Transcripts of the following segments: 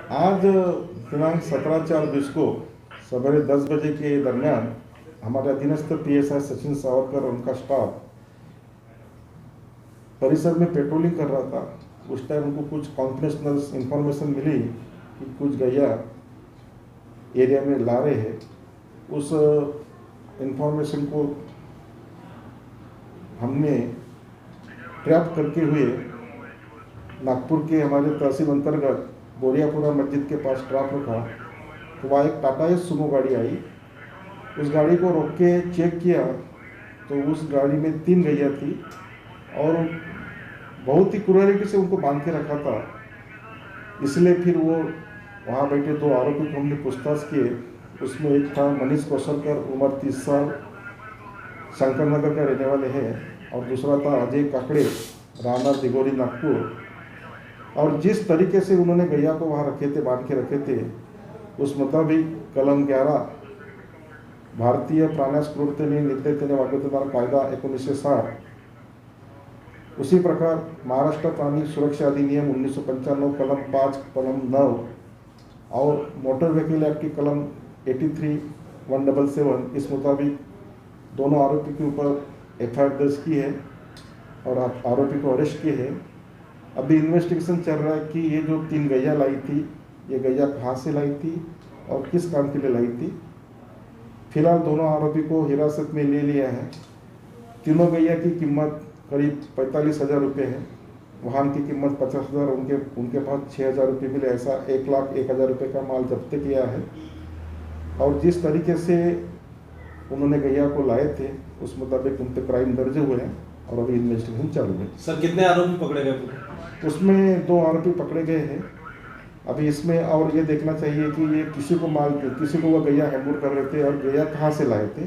आज दिनांक 17/4/20 को सवेरे 10 बजे के दरमियान हमारे अधीनस्थ पीएसआई सचिन सावरकर और उनका स्टाफ परिसर में पेट्रोलिंग कर रहा था। उस टाइम उनको कुछ कॉन्फिडेंशियल इंफॉर्मेशन मिली कि कुछ गैया एरिया में ला रहे हैं। उस इंफॉर्मेशन को हमने ट्रैप करके हुए नागपुर के हमारे तहसील अंतर्गत बोरियापुरा मस्जिद के पास ट्रैप रखा। तो वहाँ एक टाटा एस सुमो गाड़ी आई। उस गाड़ी को रोक के चेक किया तो उस गाड़ी में 3 गैया थी और बहुत ही क्रूरता से उनको बांध के रखा था। इसलिए फिर वो वहाँ बैठे 2 आरोपी को हमने पूछताछ किए। उसमें एक था मनीष कौशलकर, उम्र 30 साल, शंकर नगर का रहने वाले हैं, और दूसरा था अजय काकड़े, राणा दिगोरी, नागपुर। और जिस तरीके से उन्होंने गैया को वहाँ रखे थे, बांध के रखे थे, उस मुताबिक कलम 11 भारतीय प्राण्यास क्रूरतेने निर्दयतेने वागवतेदार कायदा 1960, उसी प्रकार महाराष्ट्र प्राणी सुरक्षा अधिनियम 1995 कलम 5 कलम 9 और मोटर व्हीकल एक्ट की कलम 83(177), इस मुताबिक दोनों आरोपी के ऊपर एफआईआर दर्ज की है और आरोपी को अरेस्ट किए हैं। अभी इन्वेस्टिगेशन चल रहा है कि ये जो 3 गैया लाई थी, ये गैया कहाँ से लाई थी और किस काम के लिए लाई थी। फिलहाल दोनों आरोपी को हिरासत में ले लिया है। तीनों गैया की कीमत करीब 45,000 रुपये है। वाहन की कीमत 50,000, उनके पास 6,000 रुपये मिले। ऐसा 1,01,000 रुपये का माल जब्त किया है। और जिस तरीके से उन्होंने गैया को लाए थे उस मुताबिक उन पर क्राइम दर्ज हुए हैं और अभी इन्वेस्टिगेशन चालू है। सर, कितने आरोपी पकड़े गए? उसमें 2 आरोपी पकड़े गए हैं। अभी इसमें और ये देखना चाहिए कि ये किसी को वो गैया हैंडओवर कर रहे थे और गैया कहाँ से लाए थे।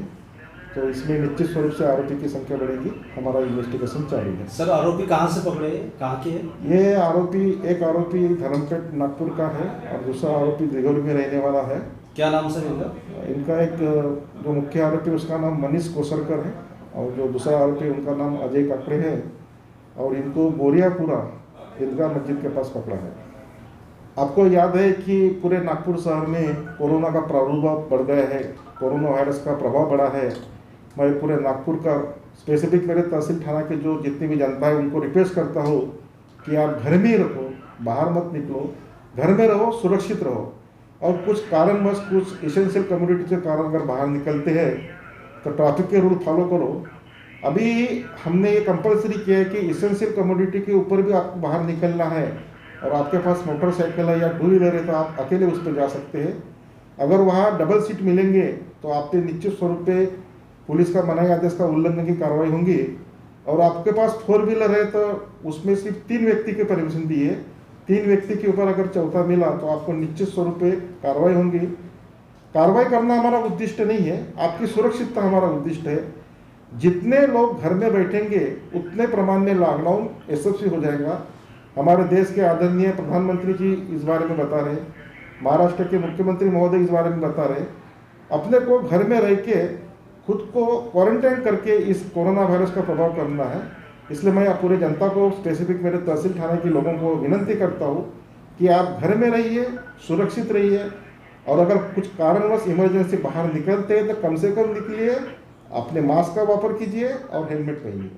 तो इसमें निश्चित स्वरूप से आरोपी की संख्या बढ़ेगी। हमारा इन्वेस्टिगेशन चालू है। सर, आरोपी कहाँ से पकड़े, कहाँ के हैं? ये एक आरोपी धर्मपेट नागपुर का है और दूसरा आरोपी दिघोरी में रहने वाला है। क्या नाम सर इनका एक जो मुख्य आरोपी उसका नाम मनीष कौशलकर है और जो दूसरा आरोपी उनका नाम अजय काकड़े है और इनको बोरियापुरा ईदगाह मस्जिद के पास पकड़ा है। आपको याद है कि पूरे नागपुर शहर में कोरोना का प्रादुर्भाव बढ़ गया है, कोरोना वायरस का प्रभाव बढ़ा है। मैं पूरे नागपुर का स्पेसिफिक मेरे तहसील थाना के जो जितनी भी जनता है उनको रिक्वेस्ट करता हूँ कि आप घर में ही रहो, बाहर मत निकलो, घर में रहो, सुरक्षित रहो। और कुछ कारणवश कुछ एसेंशियल कम्युनिटी के कारण अगर बाहर निकलते हैं तो ट्रैफिक के रूल फॉलो करो। अभी हमने ये कंपलसरी किया है कि एसेंशियल कम्युनिटी के ऊपर भी आपको बाहर निकलना है और आपके पास मोटरसाइकिल है या 2 व्हीलर है तो आप अकेले उस पर जा सकते हैं। अगर वहाँ डबल सीट मिलेंगे तो आप पे निश्चित स्वरूप पे पुलिस का मनाही आदेश का उल्लंघन की कार्रवाई होंगी। और आपके पास 4 व्हीलर है तो उसमें सिर्फ 3 व्यक्ति की परमिशन दी है। 3 व्यक्ति के ऊपर अगर चौथा मिला तो आपको निश्चित स्वरूप पे कार्रवाई होंगी। कार्रवाई करना हमारा उद्देश्य नहीं है, आपकी सुरक्षितता हमारा उद्देश्य है। जितने लोग घर में बैठेंगे उतने प्रमाण में लॉकडाउन यशस्वी हो जाएगा। हमारे देश के आदरणीय प्रधानमंत्री जी इस बारे में बता रहे, महाराष्ट्र के मुख्यमंत्री महोदय इस बारे में बता रहे। अपने को घर में रह के खुद को क्वारंटाइन करके इस कोरोना वायरस का प्रभाव करना है। इसलिए मैं पूरे जनता को, स्पेसिफिक मेरे तहसील थाने के लोगों को विनंती करता हूँ कि आप घर में रहिए, सुरक्षित रहिए और अगर कुछ कारणवश इमरजेंसी बाहर निकलते हैं तो कम से कम निकलिए, अपने मास्क का वापर कीजिए और हेलमेट पहनिए।